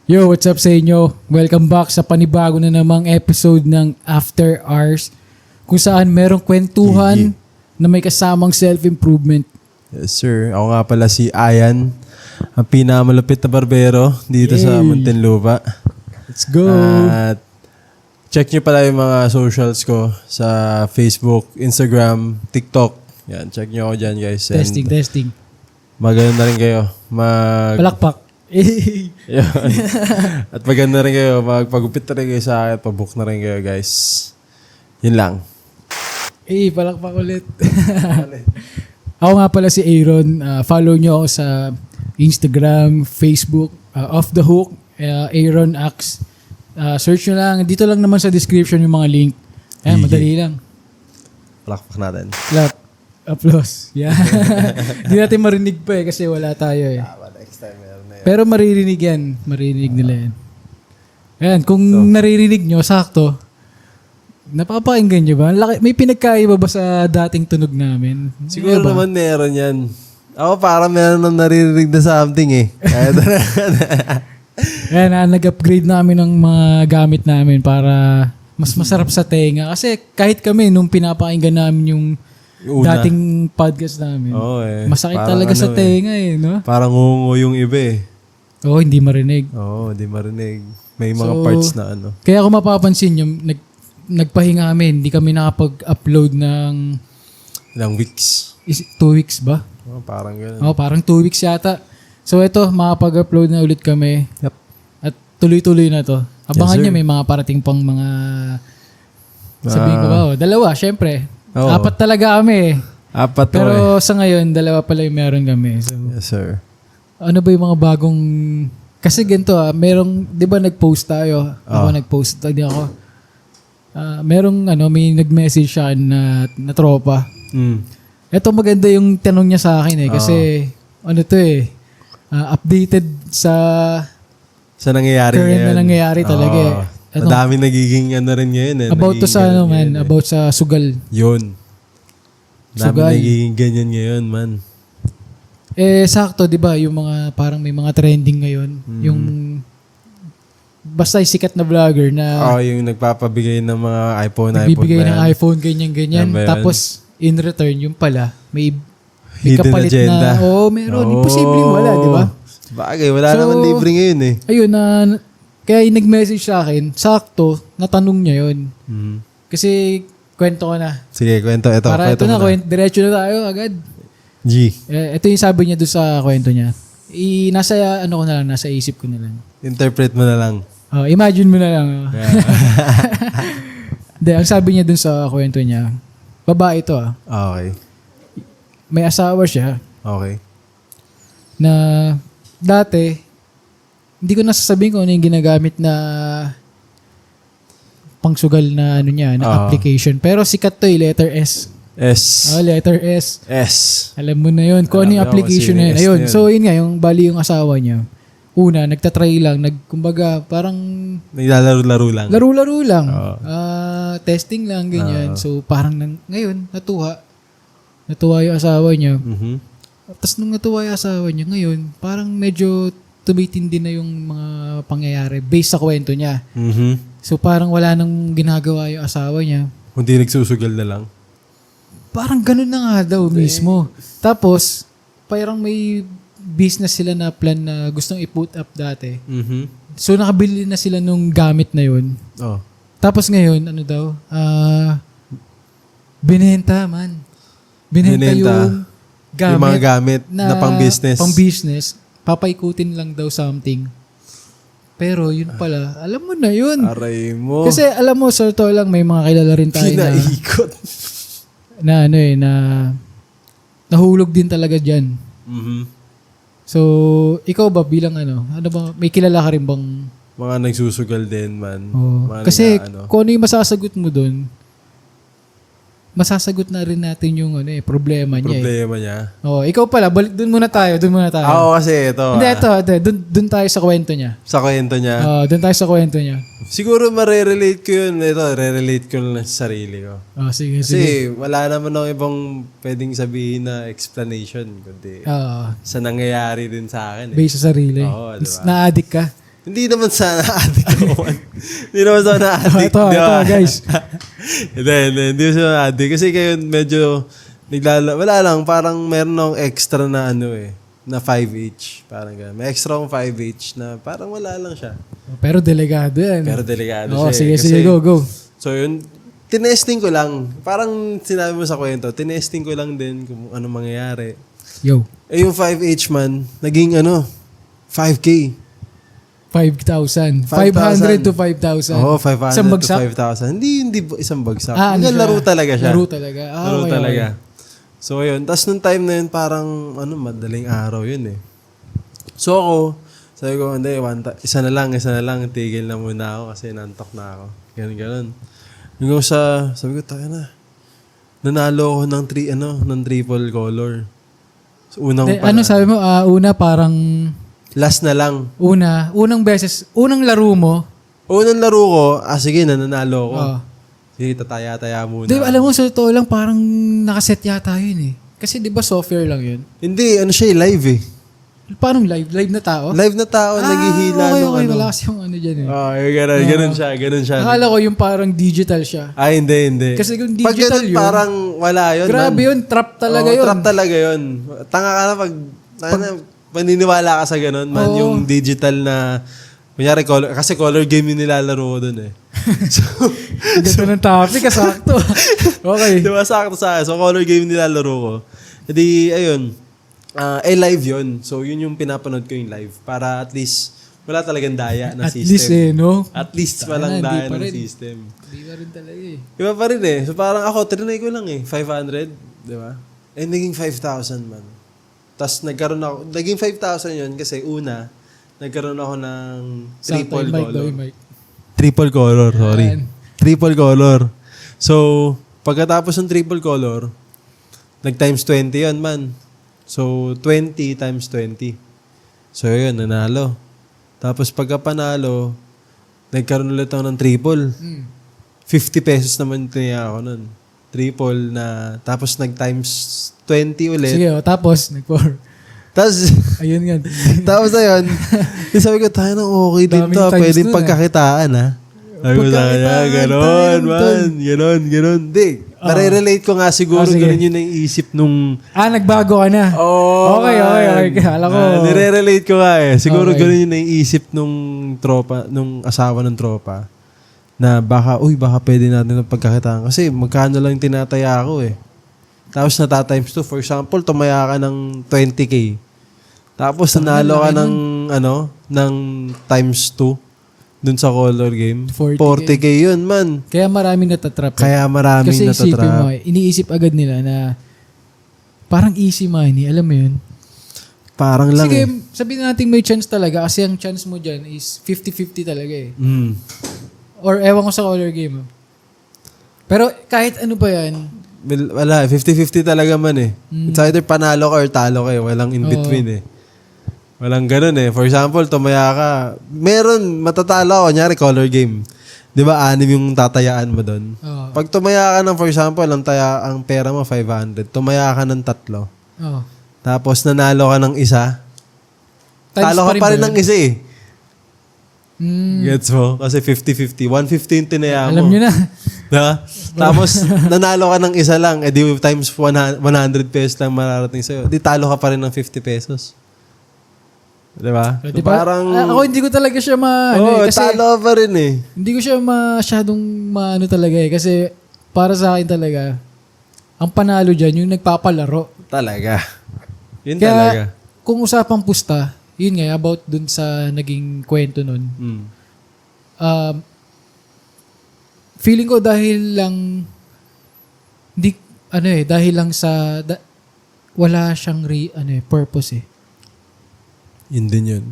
Yo, what's up sa inyo? Welcome back sa panibago na namang episode ng After Hours kung saan merong kwentuhan na may kasamang self-improvement. Yes, sir. Ako nga pala si Ayan, ang pinakamalupit na barbero dito sa Muntinlupa. Let's go! At check nyo pala yung mga socials ko sa Facebook, Instagram, TikTok. Yan, check nyo ako dyan, guys. And Testing. maganda rin kayo. Palakpak. Yan. At maganda rin kayo. Magpagupit na rin kayo sa akin. Pabook na rin kayo, guys. Yun lang. Palakpak ulit. Ako nga pala si Aaron. Follow nyo ako sa Instagram, Facebook, Off the Hook, Aaron Axe. Search nyo lang. Dito lang naman sa description yung mga link. Ayan, madali lang. Palakpak natin. Clap. Applause. Yeah. Hindi natin marinig pa kasi wala tayo eh. Next time, meron na yan. Pero maririnig yan. Maririnig nila yan. Ayan, kung naririnig nyo, sakto. Napapakinggan nyo ba? May pinagkaiba ba sa dating tunog namin? Siguro naman meron yan. Ako parang meron nang naririnig na something eh. Ayan, nag-upgrade namin ng mga gamit namin para mas masarap sa tenga. Kasi kahit kami, nung pinapakinggan namin yung dating podcast namin, masakit parang talaga sa tenga eh. No? Parang ngungo yung iba eh. Oo, hindi marinig. Hindi marinig. May mga parts na ano. Kaya kung mapapansin nyo, nagpahinga kami, hindi kami nakapag-upload ng Ilang weeks. 2 weeks ba? Parang gano'n. Parang 2 weeks yata. So ito, makapag-upload na ulit kami. Yep. At tuloy-tuloy na to. Abangan nyo, may mga parating pang mga sabihin ko ba? Dalawa, syempre. 4 talaga kami. 4 Pero sa ngayon, 2 pala yung meron kami. So, yes, sir. ano ba yung mga bagong... Kasi ganito merong... Di ba nag-post tayo? Ako nag-post. Hindi ako. May nag-message siya na tropa. Ito maganda yung tanong niya sa akin eh. Kasi updated sa nangyayari current ngayon. na nangyayari talaga eh. Madami nagiging ano rin ngayon eh. About to sa about sa sugal. Yun. Dami Sugal. nagiging ganyan ngayon, man. Sakto, di ba? Yung mga, parang may mga trending ngayon. Yung, basta yung sikat na vlogger na yung nagpapabigay ng mga iPhone nagbibigay ng na yan. iPhone, ganyan-ganyan. Yan ba yun? Tapos, in return, yung pala, may Hidden kapalit agenda. na, meron. Imposibleng wala, di ba? Bagay, wala naman libre ngayon eh. Ayun, kaya yung nag-message sa akin, sakto, natanong niya yun. Kasi, kwento ko na. Sige, kwento. Para ito na, diretso na tayo agad. G. Ito yung sabi niya doon sa kwento niya. Nasa isip ko na lang. Interpret mo na lang. Imagine mo na lang. Ang sabi niya doon sa kwento niya, babae ito Okay. may asawa siya Okay. na dati, hindi ko nasasabihin kung ano yung ginagamit na pangsugal na application. Pero sikat to letter S. S. Letter S. S. Alam mo na yun. Kung ano yung application na yun. Ayun. So, yun nga, yung bali yung asawa niya. Una, nagtatry lang. Kumbaga, parang... Naglalaro-laro lang. Laro-laro lang. Testing lang, ganyan. So, parang ngayon, natuwa. Natuwa yung asawa niya. Tapos nung natuwa yung asawa niya, ngayon, parang medyo tumitindi na yung mga pangyayari based sa kwento niya. So, parang wala nang ginagawa yung asawa niya. Hindi nagsusugal na lang. Parang ganun na nga daw mismo. Tapos, parang may business sila na plan na gustong i-put up dati. So, nakabili na sila nung gamit na yun. Tapos ngayon, binenta, man. Binenta yung gamit. Yung mga gamit na pang-business. Pang-business. Papaikutin lang daw something. Pero yun pala, alam mo na yun. Aray mo. Kasi alam mo, sa totoo lang, may mga kilala rin tayo Pinaikot. na nahulog din talaga dyan. So, ikaw ba bilang may kilala ka rin bang... Mga nagsusugal din, man. Kasi kung ano yung masasagot mo dun, masasagot na rin natin yung problema niya. Problema niya. Ikaw pala, balik doon muna tayo. Ako kasi ito. Hindi, ito. Doon tayo sa kwento niya. Sa kwento niya. Doon tayo sa kwento niya. Siguro marerelate ko yun. Re-relate ko lang sa sarili ko. Sige. Kasi wala naman akong ibang pwedeng sabihin na explanation. Kundi sa nangyayari din sa akin. Based sa sarili. Oo, diba? Na-addict ka. Hindi naman sana addict ako. Hindi naman sana addict. Ito, guys. Hindi sana addict. Kasi kayo medyo, wala lang, parang meron akong extra na na 5H. Parang gano'n. May extra akong 5H na parang wala lang siya. Pero delikado yan. Pero delikado Oo, siya. sige, go. So yun, tinesting ko lang. Parang sinabi mo sa kwento, tinesting ko lang din kung ano mangyayari. Yo. Yung 5H man, naging 5K. 5,000. 500 to 5,000. Oo, 500 Isang to bagsak? 5,000. Hindi isang bagsak. Ano siya? Laro talaga siya. Laro talaga. Laro Okay, talaga. okay. So, yun. Tapos nung time na yun, parang, madaling araw yun eh. So, ako, sabi ko, hindi, isa na lang, tigil na muna ako kasi nantok na ako. Ganun. Hanggang sabi ko, tayo na. Nanalo ako ng triple color. So, unang Ano sabi mo? Una parang... Last na lang. Unang laro mo. Unang laro ko, sige, nananalo ko. Oh. Sige, tataya-taya muna. Di, alam mo, sa totoo lang, parang nakaset yata yun eh. Kasi di ba software lang yun? Hindi, siya live eh. Paano live? Live na tao? Live na tao, naghihila nung okay, malakas yung dyan eh. Ganun siya. Akala ko yung parang digital siya. Hindi. Kasi kung Pag digital ganun, yun, parang wala yun. grabe yun, trap talaga yun. Trap talaga yun. Tanga ka na pag maniniwala ka sa ganun, man. Oo. Yung digital na, kunyari, kasi color game yung nilalaro ko dun eh. Ganito ng topic, kasakto. Okay. Di ba, sakto sa akin. So, color game nilalaro ko. Hindi, ayun, live yun. So, yun yung pinapanood ko yung live. Para at least, wala talagang daya ng At system. least no? At least walang daya ng system. Hindi pa rin talaga eh. Iba pa rin eh. So, parang ako, trinay ko lang eh. 500, di ba? Naging 5,000 man. Tapos naging 5,000 yun kasi nagkaroon ako ng triple color. Triple color, sorry. Yan. Triple color. So, pagkatapos ng triple color, nag-times 20 yun, man. So, 20 times 20. So, yun, nanalo. Tapos, pagka panalo, nagkaroon ulit ako ng triple. 50 pesos naman tiniya ako nun. Triple na, tapos nag-times 20 ulit. Sige, tapos, nag-4. Tapos, Ayun nga. tapos ayun, sabi ko, tayo nang okay din Daming to. times Pwedeng nun, pagkakitaan, ha? Sabi ko sa kanya, ganon, man. Ganon. Di, nare-relate ko nga siguro, sige. ganun yun ang isip nung... Nagbago ka na. Oh, Okay. Kala ko. Nire-relate ko nga eh. Siguro Okay. ganun yun ang isip nung tropa, nung asawa ng tropa. Na baka pwede natin ng pagkakitaan. Kasi magkano lang yung tinataya ko eh. Tapos natatimes 2. For example, tumaya ka ng 20K. Tapos nanalo ka ng times 2 dun sa color game. 40K yun, man. Kaya maraming natatrap. Kaya maraming Kasi isipin mo, natatrap. iniisip agad nila na parang easy money. Alam mo yun? Parang lang Sige, eh. sabihin natin may chance talaga kasi ang chance mo dyan is 50-50 talaga eh. Mm. Or ewan ko sa color game. Pero kahit ano pa yan, Wala, 50-50 talaga man eh. It's either panalo ka or talo ka eh. Walang in between eh. Walang ganun eh. For example, tumaya ka. Meron, matatalo ako. Kunyari, color game. Di ba, 6 yung tatayaan mo doon? Oo. Pag tumaya ka ng, for example, ang pera mo, 500. Tumaya ka ng 3. Tapos, nanalo ka ng isa. Talo ka pa rin ng isa eh. Gets mo? Kasi 50-50. 150 yung tinaya mo. Alam nyo na. Diba? Tapos, nanalo ka ng isa lang. Di times 100 pesos lang mararating sa'yo. Di talo ka pa rin ng 50 pesos. Diba? So, Diba? parang... Ako hindi ko talaga siya kasi talo ka pa rin eh. hindi ko siya masyadong maano talaga eh. Kasi para sa akin talaga, ang panalo dyan, yung nagpapalaro. Talaga. Yun Kaya, talaga. kung usapang pusta, yun nga, about dun sa naging kwento nun. Feeling ko dahil lang dahil lang sa wala siyang purpose eh. Yun din yun.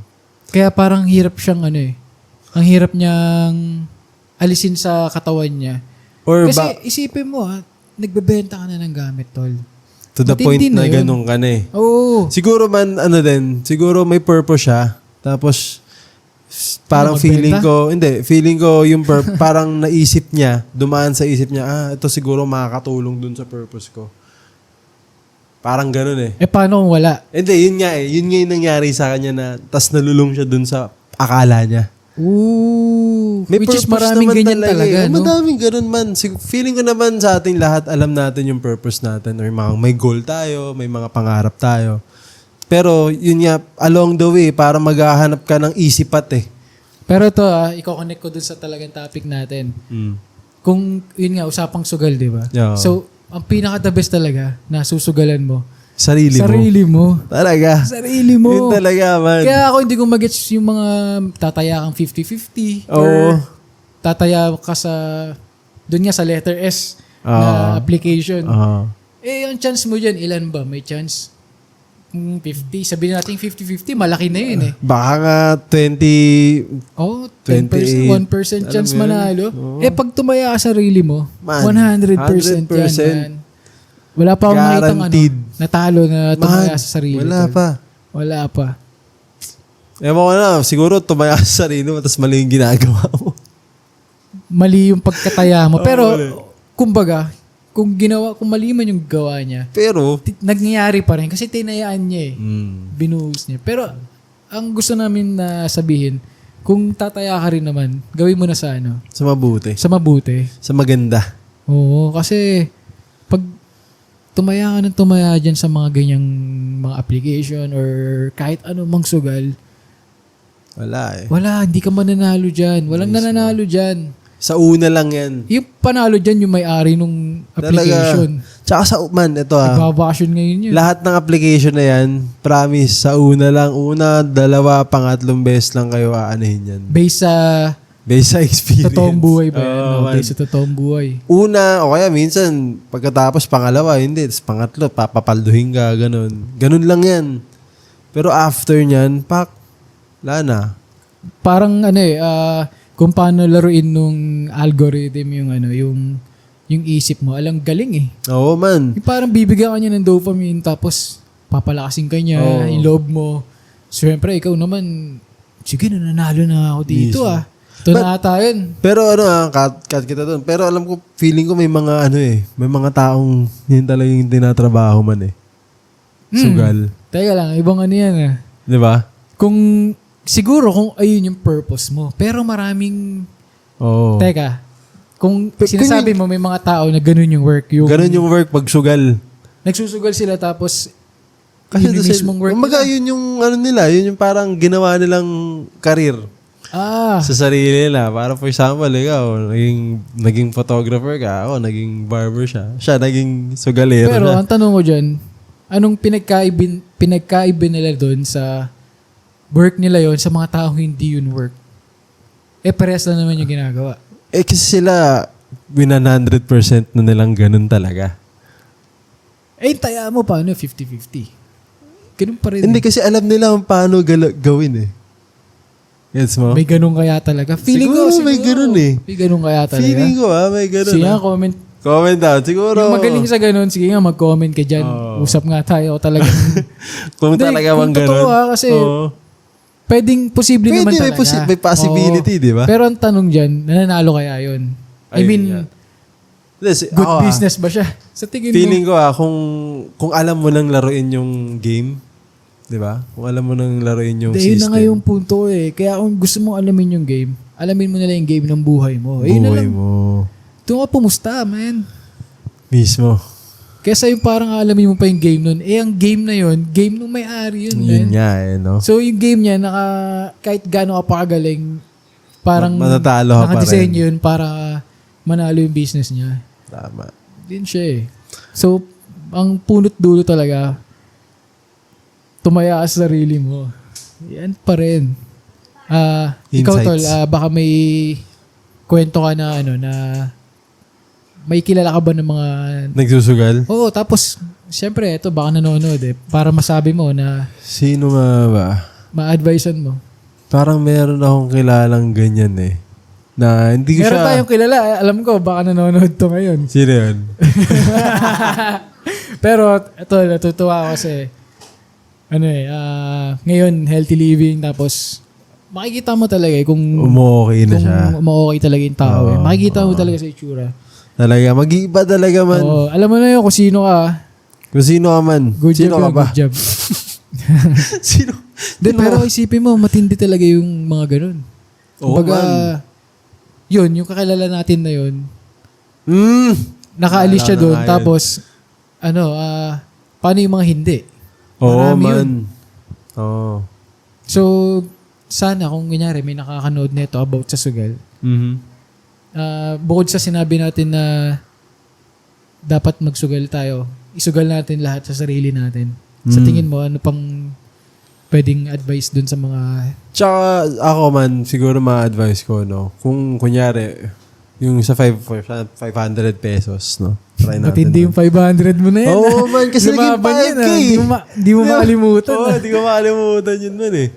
Kaya parang hirap siyang ang hirap niyang alisin sa katawan niya. Kasi isipin mo nagbebenta ka na ng gamit, tol. To the point na ganun ka na eh. Oo. Siguro man, siguro may purpose siya. Tapos, parang feeling ko yung parang naisip niya, dumaan sa isip niya, ito siguro makakatulong dun sa purpose ko. Parang ganun eh. Paano kung wala? Hindi, yun nga eh. Yun nga yung nangyari sa kanya na, tas nalulung siya dun sa akala niya. Ooh, May which is purpose maraming naman ganyan talaga, eh. no? Madaming ganun man. Feeling ko naman sa ating lahat, alam natin yung purpose natin. Or may goal tayo, may mga pangarap tayo. Pero yun nga, along the way, para maghahanap ka ng easy path eh. Pero ito i-connect ko dun sa talagang topic natin. Kung yun nga, usapang sugal, di ba? Yeah. So, ang pinaka-the best talaga na susugalan mo, Sarili mo. Talaga. sarili mo. Yun talaga, man. Kaya ako hindi ko magets yung mga tataya kang 50-50 Oo. or tataya ka sa doon nga sa letter S na application. Eh, yung chance mo dyan, ilan ba? May chance? 50. Sabihin natin 50-50, malaki na yun eh. Baka nga 20... Oh, 28. 1% chance Alam mo yun? manalo. Oo. Eh, pag tumaya ka sa sarili mo, Man, 100% 100%. yan, man. Wala pa akong nakitang Guaranteed. natalo na tumaya sa sarili. Wala tol. pa. Wala pa. Ewan ko na, siguro tumaya sa sarili mo tapos mali yung ginagawa mo. Mali yung pagkataya mo. Pero, mali. kumbaga, kung mali man yung gawa niya, Pero, nangyayari pa rin kasi tinayaan niya eh. Binuhos niya. Pero, ang gusto namin na sabihin, kung tataya ka rin naman, gawin mo na sa sa mabuti. sa mabuti. Sa maganda. Oo, kasi pag tumaya ka ng tumaya dyan sa mga ganyang mga application or kahit ano mang sugal, Wala eh. wala, hindi ka mananalo dyan. Walang nananalo dyan. Sa una lang yan. Yung panalo dyan, yung may-ari nung application. Tsaka ito Nagbabakasyon ngayon yun. lahat ng application na yan, promise, sa una lang, una, 2, pangatlong beses lang kayo aanahin yan. Based sa experience. totoong buhay ba yan? Oo, No, man. based sa totoong buhay. Una, o kaya minsan, pagkatapos pangalawa, hindi. Tapos pangatlo, papapalduhin ka, ganun. Ganun lang yan. Pero after nyan, wala na. Parang kung paano laruin nung algorithm yung isip mo. Alang galing eh. Oo man. Yung parang bibigyan ka niya ng dopamine tapos papalakasin ka niya, Oo. yung loob mo. Siyempre, ikaw naman, sige, nanalo na ako dito Mismo. Ito na ata yun. Pero cut kita doon. Pero alam ko, feeling ko may mga may mga taong yun talaga yung tinatrabaho man eh. Sugal. Teka lang, ibang yan ah. Di ba? Siguro kung ayun yung purpose mo. Pero maraming, Oo. teka, kung sinasabi mo may mga tao na ganun yung work. Ganun yung work pag sugal. Nagsusugal sila tapos Kasi yun yung mismong work kumbaga, nila. yun yung nila, yun yung parang ginawa nilang karir sa sarili nila. Para for example, ikaw, naging photographer ka, ako, naging barber siya. Siya, naging sugalero Pero na. ang tanong ko dyan, anong pinagkaiba nila doon sa work nila yon sa mga taong hindi yun work? Parehas lang naman yung ginagawa. Kasi sila, 100% na nilang ganun talaga. Taya mo paano 50-50? Ganun pa rin. Hindi, kasi alam nila kung paano gawin eh. Gets mo? May ganun kaya talaga. Siguro may ganun eh. May ganun kaya talaga. Feeling ko may ganun. Sige nga, comment. Comment down. Siguro. Yung magaling sa ganun, sige nga, mag-comment ka dyan. Usap nga tayo. Talagang, kung talaga mang ganun. Kung totoo kasi, posible naman talaga. May possibility, di ba? Pero ang tanong dyan, nananalo kaya yun? Good business ba siya? Sa tingin feeling mo? ko kung alam mo nang laruin yung game, di ba? Kung alam mo nang laruin yung Yun system. na nga yung punto eh. Kaya kung gusto mong alamin yung game, alamin mo na lang yung game ng buhay mo. Ayun na Buhay lang. mo. Ito nga pumusta, man. Mismo. Kesa yung parang alamin mo pa yung game nun. Ang game na yun, game nung may-ari yun. Yun man. nga no? So yung game niya, kahit gano'n ka pakagaling, parang Matatalo ka pa rin. nakadesign yun para manalo yung business niya. Tama. Din siya eh. So, ang punot dulo talaga, tumaya ka sa sarili mo. Yan pa rin. Ikaw tol, baka may kwento ka na na may kilala ka ba ng mga nagsusugal? Oo, tapos siyempre ito baka nanonood para masabi mo na Sino nga ba? ma-advisean mo. Parang meron akong kilalang ganyan eh. Na hindi ko Meron tayong kilala, alam ko baka nanonood to ngayon. Sino yun? Pero ito, natutuwa ako kasi ngayon healthy living tapos makikita mo talaga kung okay na siya. Kung okay talaga yung tao makikita mo talaga sa itsura. Talaga, mag-iiba talaga man. Alam mo na yun kung sino ka. Kung sino ka man. Good sino job ka ba? Good job. Sino? Pero isipin mo, matindi talaga yung mga ganun. Oo, Kumbaga, man. yun, yung kakilala natin na yun, Mm. nakaalis siya Naalala doon, nga yun. tapos, paano yung mga hindi? Oo, Marami man. yun. Oo. So, sana kung kunyari may nakakanood nito about sa sugal, Mhm. bukod sa sinabi natin na dapat magsugal tayo, isugal natin lahat sa sarili natin. Sa tingin mo, ano pang pwedeng advice dun sa mga... Tsaka ako man, siguro ma-advise ko, no? Kung kunyari, yung sa 500 pesos, no? Try natin. Matindi yung 500 mo na yan. Oo, man, kasi naging Lumaban yan, 5K. Hindi mo makalimutan. Oo, di ko makalimutan yun man eh.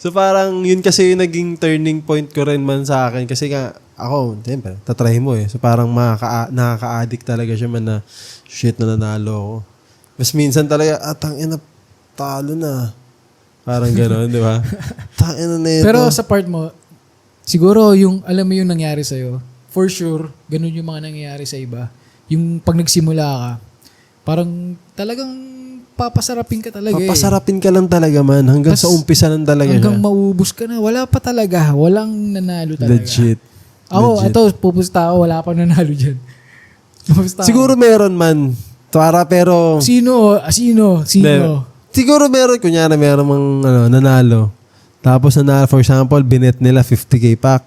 So parang yun kasi yung naging turning point ko rin man sa akin. Kasi nga, ako, siyempre, tatry mo eh. So parang nakaka-addict talaga siya man na, shit, na nanalo ako. Mas minsan talaga, tangina, talo na. Parang gano'n, di ba? Tangina na ito. Pero sa part mo, siguro yung, alam mo yung nangyari sa'yo, for sure, ganun yung mga nangyayari sa iba. Yung pag nagsimula ka, parang talagang papasarapin ka talaga Papasarapin ka lang talaga man. Hanggang Tas, sa umpisa lang talaga hanggang siya. maubos ka na. Wala pa talaga. Walang nanalo talaga. Legit. Ako, Legit. ito, pupusta ako. Wala pa nanalo dyan. Pupusta Siguro meron man. Pero... Sino? Sino? Siguro meron. Kunyari meron mang nanalo. Tapos nanalo, for example, binet nila 50k pack.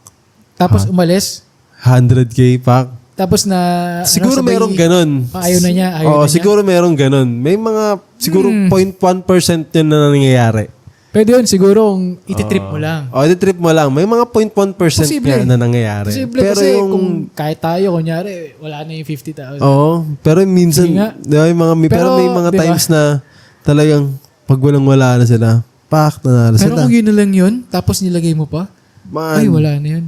Tapos umalis. 100k pack. Tapos na... Siguro sabay, merong ganun. Ayaw na niya. Oo, siguro merong ganun. May mga, siguro 0.1% yun na nangyayari. Pwede yun. Siguro kung ititrip mo lang. O, trip mo lang. May mga 0.1% Posible. nga na nangyayari. Posible kasi kung kahit tayo, kunyari, wala na yung 50,000. Oo. Pero minsan, Sige nga. di ba, pero may mga di ba? times na talagang pag walang-wala na sila, pak, nanalo Pero sila. kung yun na lang yun, tapos nilagay mo pa, Man, ay wala na yun.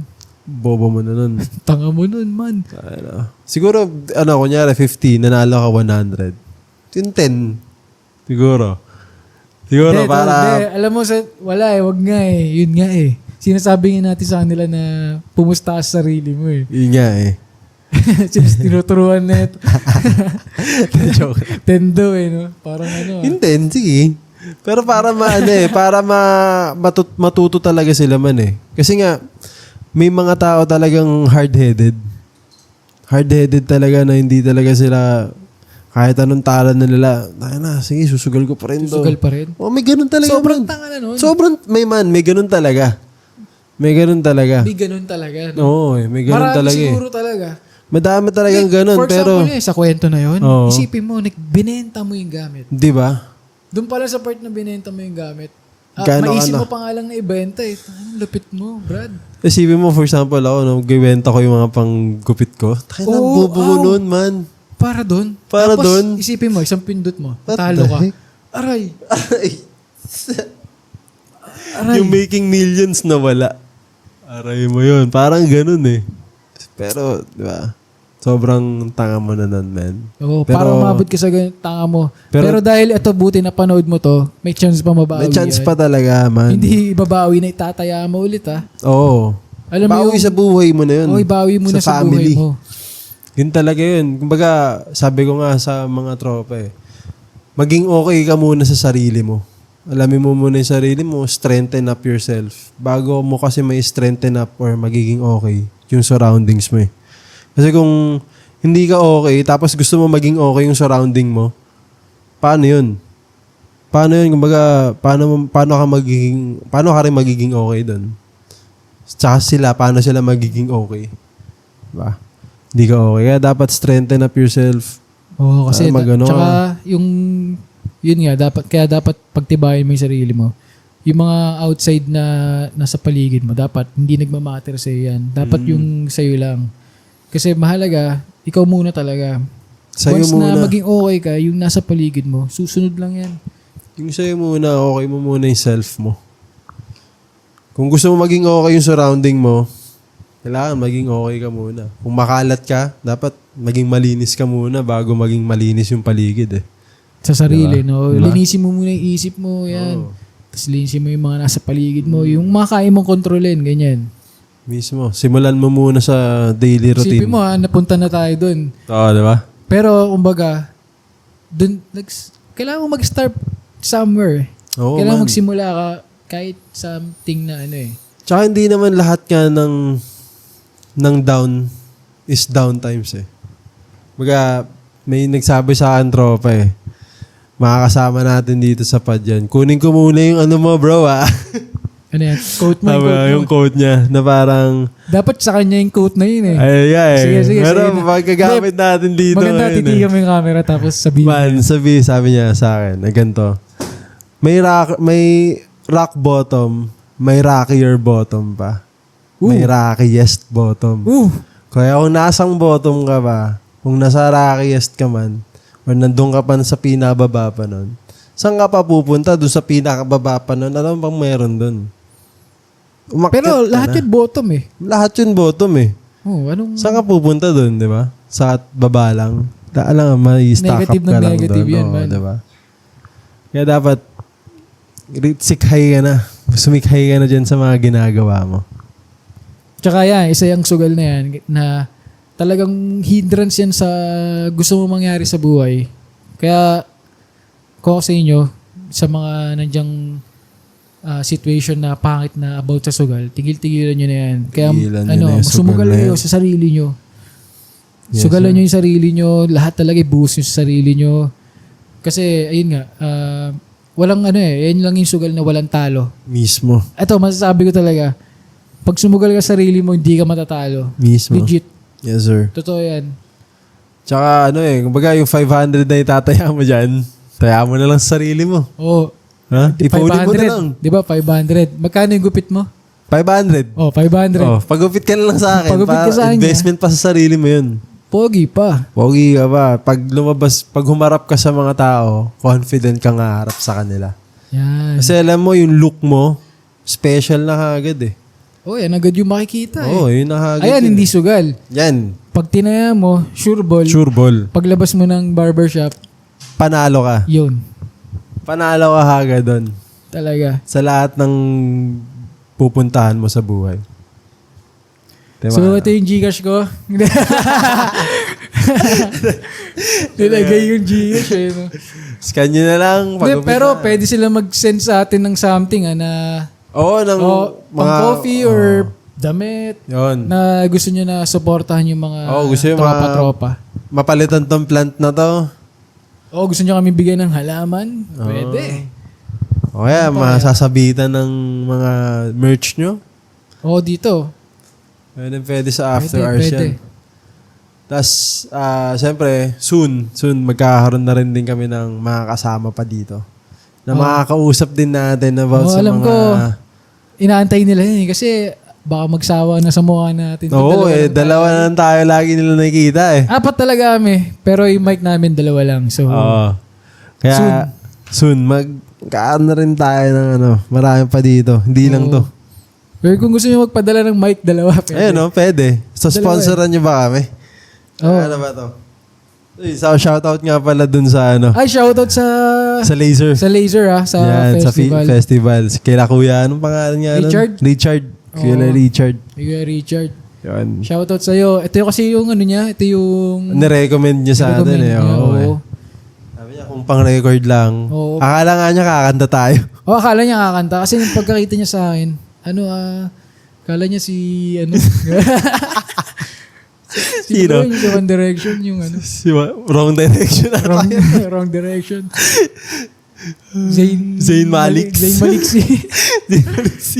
bobo mo na nun. Tanga mo nun, man. Siguro, kunyari 50, nanalo ka 100. Yung 10. Siguro. Siguro, para... alam mo, wala wag nga Yun nga Sinasabi nga natin sa kanila na pumusta ka sa sarili mo Yun nga eh. Since tinuturuan na ito. Joke. Tendo no? Parang ano. Hindi, sige. Pero para matuto talaga sila man eh. Kasi nga, may mga tao talagang hard-headed. Hard-headed talaga na hindi talaga sila kahit anong tala na nila, sige, susugal ko pa rin doon. Susugal pa rin? Oh, may ganun talaga. Sobrang man. tanga na nun. May ganun talaga. May ganun talaga. May ganun talaga. No? Oo, may ganun Marami talaga. siguro talaga. Madami talagang ganun. For pero, example, sa kwento na yun, Oo. isipin mo, binenta mo yung gamit. di ba? Doon pala sa part na binenta mo yung gamit, Gano'n maisip ka na? mo pa nga lang na ibenta Ang lupit mo, Brad. Isipin mo, for example, ako, gawenta ko yung mga panggupit ko. Tayo na, Oo, bobo ko noon, man. Para doon. Para Tapos, doon. isipin mo, isang pindot mo, What talo the ka. heck? Aray. Yung making millions na wala. Aray mo yun. Parang ganun eh. Pero, di ba? Sobrang tanga mo na nun, man. Oo, Pero- para umabot ka sa tanga mo. Pero- Pero dahil ito buti na panood mo to, may chance pa mabawi. May chance yan. pa talaga, man. Hindi ibabawi na itataya mo ulit Oo. Alam mo Bawi yung, sa buhay mo na yun. Oo, ibawi mo na sa buhay mo. Yun talaga yun. Kumbaga, sabi ko nga sa mga tropa maging okay ka muna sa sarili mo. Alamin mo muna yung sarili mo, strengthen up yourself. Bago mo kasi may strengthen up or magiging okay yung surroundings mo eh. Kasi kung hindi ka okay, tapos gusto mo maging okay yung surrounding mo, paano yun? Paano yun? Kumbaga, paano ka rin magiging okay doon? Tsaka paano sila magiging okay? Diba? Hindi ka okay. Kaya dapat strengthen up yourself. Oo, kasi Magano tsaka yun nga, kaya dapat pagtibayin mo yung sarili mo. Yung mga outside na nasa paligid mo, dapat hindi nagmamatter sa'yo yan. Dapat yung sa'yo lang. Kasi mahalaga, ikaw muna talaga. Sa'yo Once muna. na maging okay ka, yung nasa paligid mo, susunod lang yan. Yung sa'yo muna, okay mo muna yung self mo. Kung gusto mo maging okay yung surrounding mo, kailangan maging okay ka muna. Kung makalat ka, dapat maging malinis ka muna bago maging malinis yung paligid eh. Sa sarili, no? Diba? Linisin mo muna yung isip mo, yan. Oo. Tapos linisin mo yung mga nasa paligid mo. Yung mga kaya mong kontrolin, ganyan. Mismo. Simulan mo muna sa daily routine. Isipin mo napunta na tayo dun. Oo, diba? Pero, kumbaga, dun, kailangan mo mag-start somewhere. Oo, Kailangan man. magsimula ka kahit something na ano eh. Tsaka hindi naman lahat nga ng down is down times eh. Baga, may nagsabi sa akin tropa eh. Makakasama natin dito sa pod yan. Kunin ko muna yung ano mo bro ah. Ano yan? Quote mo, Yung quote niya na parang Dapat sa kanya yung quote na yun eh. ay eh. Sige, Pero sige. pagkagamit natin dito. Maganda, ngayon, titigan mo yung camera tapos sabihin. Man, sabi niya sa akin, na ganito. May rock bottom, may rockier bottom pa. May rockiest bottom. Kaya kung nasang bottom ka ba, kung nasa rockiest ka man, or nandun ka pa sa pinababa pa nun, saan ka pa pupunta? Doon sa pinakababa pa nun, ano bang meron dun? Umakyat Pero ka lahat na. yun bottom eh. Lahat yun bottom eh. Anong Saan ka pupunta doon, di ba? Sa baba lang. Alam nga, may stack up Negative ka ng lang negative doon. yan, Oo, man. di ba? Kaya dapat, sikhay ka na. Sumikhay ka na dyan sa mga ginagawa mo. Tsaka yan, isa yung sugal na yan na talagang hindrance yan sa gusto mo mangyari sa buhay. Kaya, ko sa inyo, sa mga nandyang situation na pangit na about sa sugal, tigil-tigilan nyo na yan. Kaya, Tigilan nyo na yung sumugal sugal na kayo yan. sa sarili nyo. Yes, Sugalan nyo yung sarili nyo, lahat talaga i-boost nyo sa sarili nyo. Kasi, ayun nga, walang yan lang yung sugal na walang talo. Mismo. Ito, masasabi ko talaga, pag sumugal ka sa sarili mo, hindi ka matatalo. Mismo. Legit. Yes, sir. Totoo yan. Tsaka kumbaga yung 500 na itataya mo dyan, taya mo na lang sa sarili mo. Oo. Ha? Ipauli mo na lang. Di ba? 500. Magkano yung gupit mo? 500. 500. Oh, pagupit ka na lang sa akin. Pagupit ka sa akin, investment pa sa sarili mo yun. Pogi pa. Pogi ka ba? Pag humarap ka sa mga tao, confident ka nga harap sa kanila. Yan. Kasi alam mo, yung look mo, special na kagad eh. Yan agad yung makikita Oo, yun na kagad. Ayan, yun. hindi sugal. Yan. Pag tinaya mo, sure ball. Sure ball. Paglabas mo ng barbershop, Panalo ka. yun. Panalo ka kagad doon. Talaga. Sa lahat ng pupuntahan mo sa buhay. Diba? So, ito yung Gcash ko. Nilagay yung Gcash eh. No? Scan nyo na lang. Hindi, pagupit pero na. pwede sila mag-send sa atin ng something na Oo, ng pang coffee or damit Yun. na gusto nyo na supportahan yung mga gusto yung tropa-tropa. Mapalitan tong plant na to. Gusto nyo kami bigyan ng halaman? Pwede. O kaya, masasabitan ng mga merch nyo. Dito. Pwede sa after hours Pwede. yan. Tapos, siyempre, soon, magkakaroon na rin din kami ng mga kasama pa dito. Na makakausap din natin about sa alam mga... ko, inaantay nila yun kasi baka magsawa na sa mukha natin. Oo, dalawa na lang tayo lagi nila nakikita eh. 4 talaga kami, pero yung mic namin 2 lang. So, Oo. Kaya, soon magkaan na rin tayo ng marami pa dito. Hindi lang to. pero kung gusto nyo magpadala ng mic, 2 pwede. Ayun, pwede. So, sponsoran nyo ba kami? Ano ba to? Shoutout nga pala dun sa Shoutout sa Laser. sa Laser sa Yan, festival. sa festival. Kila kuya, anong pangalan niya? Richard? Kuya Richard. Kuya Richard. Yun. Shoutout sa'yo. Ito yung kasi yung niya. Ito yung... Nirecommend niya sa atin eh. Oo. Sabi niya kung pang-record lang. Oo. Akala nga niya kakanta tayo. Akala niya kakanta. Kasi nung pagkakita niya sa akin, akala niya si Sino? Yung sa One Direction, yung Wrong direction na tayo. wrong direction. Zayn Malik. Zayn Maliksi.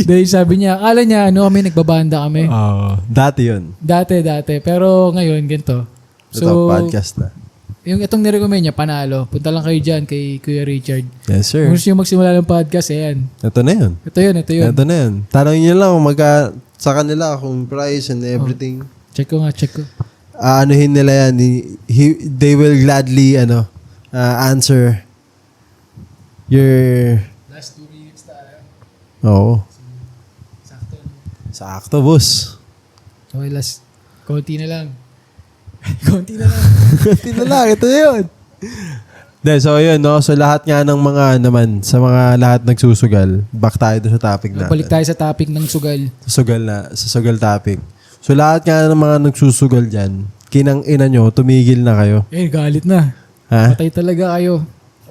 Dahil sabi niya, akala niya, kami, nagbabanda kami. Dati yun. Dati. Pero ngayon, ganito. Ito, podcast na. Yung itong nirecommend niya, panalo. Punta lang kayo dyan kay Kuya Richard. Yes, sir. Kung gusto nyo magsimula ng podcast, ayan. Ito na yun. Ito yun. Ito na yun. Tanongin niyo lang kung sa kanila kung price and everything. Check ko. Anuhin nila yan. They will gladly answer your... Last 2 minutes tayo. Oo. Sakto. Sakto, boss. Okay, last. Konti na lang. Konti na lang. Konti na lang. Ito na yun. So, yun, no? So, lahat nga ng mga sa mga lahat nagsusugal, back tayo doon sa topic natin. Balik tayo sa topic ng sugal. Sa sugal topic. So, lahat nga ng mga nagsusugal dyan, kinang ina nyo, tumigil na kayo. Galit na. Ha? Patay talaga kayo.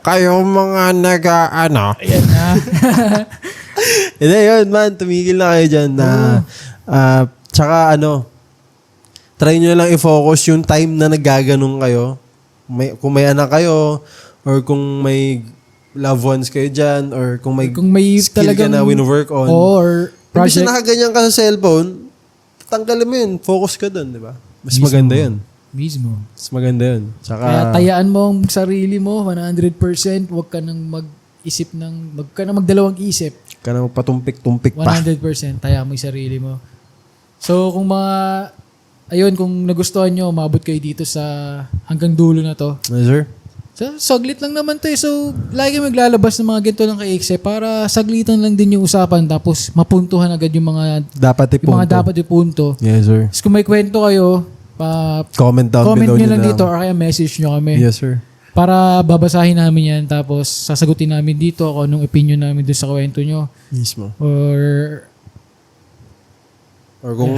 Kayo mga nag-ano. Ayan na. Hindi, yun man. Tumigil na kayo dyan na tsaka try nyo lang i-focus yung time na naggaganong kayo. Kung may anak kayo or kung may loved ones kayo dyan or kung may skill ka na wino-work on. Or Project. Kung project. nakaganyan ka sa cellphone, tanggalin mo yun. Focus ka dun, di ba? Mas maganda yun. Mismo. Mas maganda yun. Tsaka, Kaya tayaan mo ang sarili mo 100%. Huwag ka nang huwag ka nang magdalawang isip. ka na patumpik-tumpik pa. 100%. Tayaan mo yung sarili mo. So, kung kung nagustuhan nyo, umabot kayo dito sa hanggang dulo na to. Yes, sir. So, saglit lang naman to eh. So, lagi maglalabas ng mga ganito lang kay Ikse para saglitan lang din yung usapan tapos mapuntuhan agad yung mga dapat ipunto. Yes, sir. Tapos kung may kwento kayo, Comment down comment below nyo nyo lang na dito or kaya message nyo kami. Yes, sir. Para babasahin namin yan tapos sasagutin namin dito kung anong opinion namin doon sa kwento nyo. Mismo. Or kung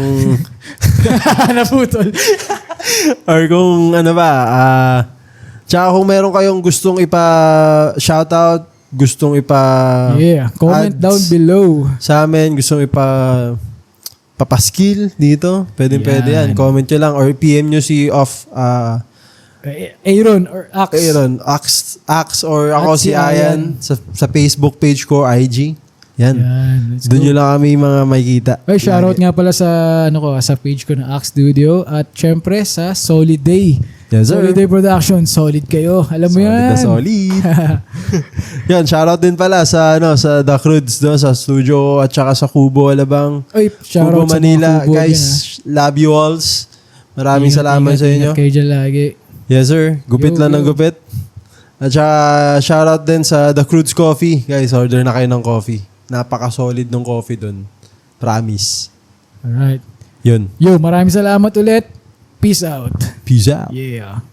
naputol. or kung tsaka kung meron kayong gustong ipa-shoutout, gustong comment ads down below. sa amin, gustong papaskill dito, pwede yan. Comment nyo lang or PM nyo si Aaron or Ax. Ax or ako At si Ayan sa Facebook page ko, IG. Yan. Let's Doon go. nyo lang kami mga makikita. Ay, shoutout nga pala sa page ko na Ax Studio at syempre sa Solid Day. Yes, sir. Solid Day Production, solid kayo. Alam mo yan. Solid. Yan, shoutout din pala sa The Crudes sa studio at saka sa Kubo Alabang. Ay, Kubo shoutout sa Manila. mga Kubo Guys, love you alls. Maraming salamat sa inyo. Ingat kayo dyan lagi. Yes, sir. Gupit lang ng gupit. At saka shoutout din sa The Crudes Coffee. Guys, order na kayo ng coffee. Napaka-solid ng coffee dun. Promise. Alright. Yun. Maraming salamat ulit. Peace out. Peace out. Yeah.